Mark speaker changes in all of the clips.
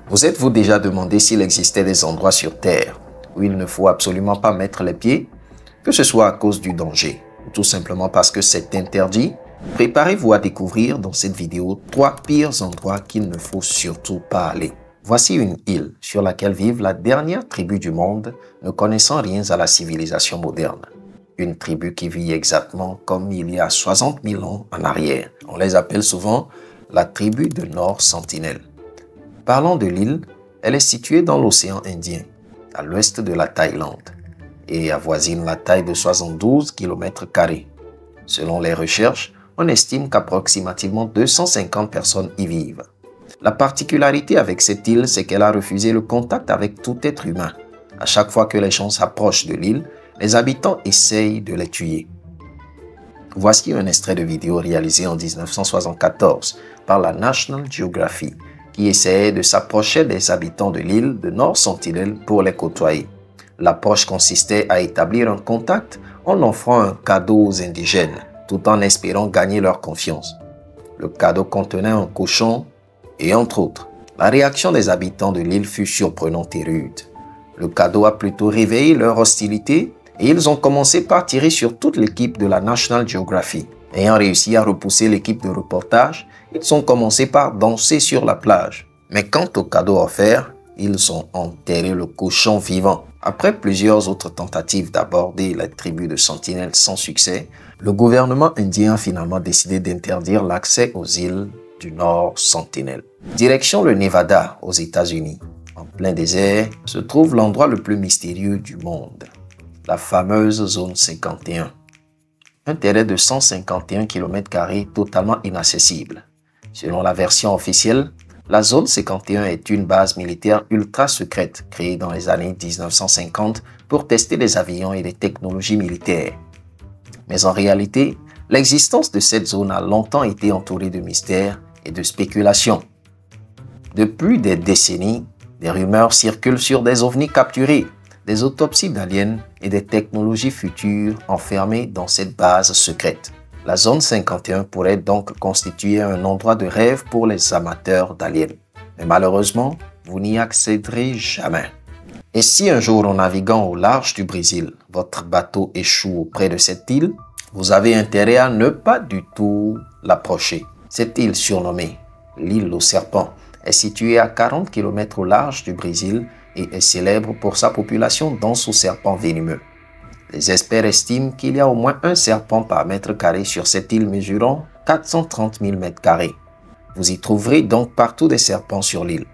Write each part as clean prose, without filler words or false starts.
Speaker 1: Vous êtes-vous déjà demandé s'il existait des endroits sur Terre où il ne faut absolument pas mettre les pieds, que ce soit à cause du danger ou tout simplement parce que c'est interdit? Préparez-vous à découvrir dans cette vidéo 3 pires endroits qu'il ne faut surtout pas aller. Voici une île sur laquelle vivent la dernière tribu du monde ne connaissant rien à la civilisation moderne. Une tribu qui vit exactement comme il y a 60 000 ans en arrière. On les appelle souvent la tribu de Nord Sentinelle. Parlons de l'île, elle est située dans l'océan Indien, à l'ouest de la Thaïlande, et avoisine la taille de 72 km². Selon les recherches, on estime qu'approximativement 250 personnes y vivent. La particularité avec cette île, c'est qu'elle a refusé le contact avec tout être humain. À chaque fois que les gens s'approchent de l'île, les habitants essayent de les tuer. Voici un extrait de vidéo réalisé en 1974 par la National Geographic qui essayait de s'approcher des habitants de l'île de Nord Sentinelle pour les côtoyer. L'approche consistait à établir un contact en offrant un cadeau aux indigènes, tout en espérant gagner leur confiance. Le cadeau contenait un cochon et entre autres. La réaction des habitants de l'île fut surprenante et rude. Le cadeau a plutôt réveillé leur hostilité et ils ont commencé par tirer sur toute l'équipe de la National Geographic. Ayant réussi à repousser l'équipe de reportage, ils ont commencé par danser sur la plage. Mais quant au cadeau offert, ils ont enterré le cochon vivant. Après plusieurs autres tentatives d'aborder la tribu de Sentinelles sans succès, le gouvernement indien a finalement décidé d'interdire l'accès aux îles du Nord Sentinelle. Direction le Nevada, aux États-Unis. En plein désert, se trouve l'endroit le plus mystérieux du monde, la fameuse zone 51. Un terrain de 151 km² totalement inaccessible. Selon la version officielle, la zone 51 est une base militaire ultra secrète créée dans les années 1950 pour tester les avions et les technologies militaires. Mais en réalité, l'existence de cette zone a longtemps été entourée de mystères et de spéculations. Depuis des décennies, des rumeurs circulent sur des ovnis capturés, des autopsies d'aliens et des technologies futures enfermées dans cette base secrète. La zone 51 pourrait donc constituer un endroit de rêve pour les amateurs d'aliens. Mais malheureusement, vous n'y accéderez jamais. Et si un jour, en naviguant au large du Brésil, votre bateau échoue auprès de cette île, vous avez intérêt à ne pas du tout l'approcher. Cette île surnommée l'île aux serpents est située à 40 km au large du Brésil et est célèbre pour sa population dense aux serpents venimeux. Les experts estiment qu'il y a au moins un serpent par mètre carré sur cette île mesurant 430 000 m². Vous y trouverez donc partout des serpents sur l'île.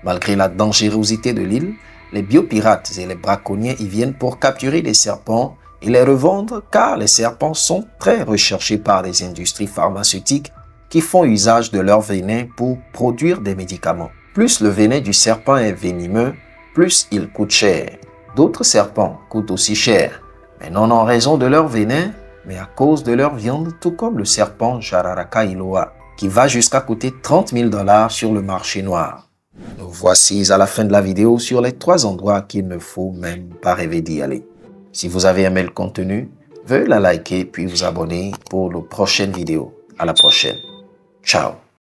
Speaker 1: Malgré la dangerosité de l'île, les biopirates et les braconniers y viennent pour capturer des serpents et les revendre car les serpents sont très recherchés par les industries pharmaceutiques qui font usage de leur venin pour produire des médicaments. Plus le venin du serpent est venimeux, plus il coûte cher. D'autres serpents coûtent aussi cher, mais non en raison de leur venin, mais à cause de leur viande, tout comme le serpent Jararaca Iloa, qui va jusqu'à coûter 30 000 $ sur le marché noir. Nous voici à la fin de la vidéo sur les 3 endroits qu'il ne faut même pas rêver d'y aller. Si vous avez aimé le contenu, veuillez la liker puis vous abonner pour nos prochaines vidéos. À la prochaine. Ciao.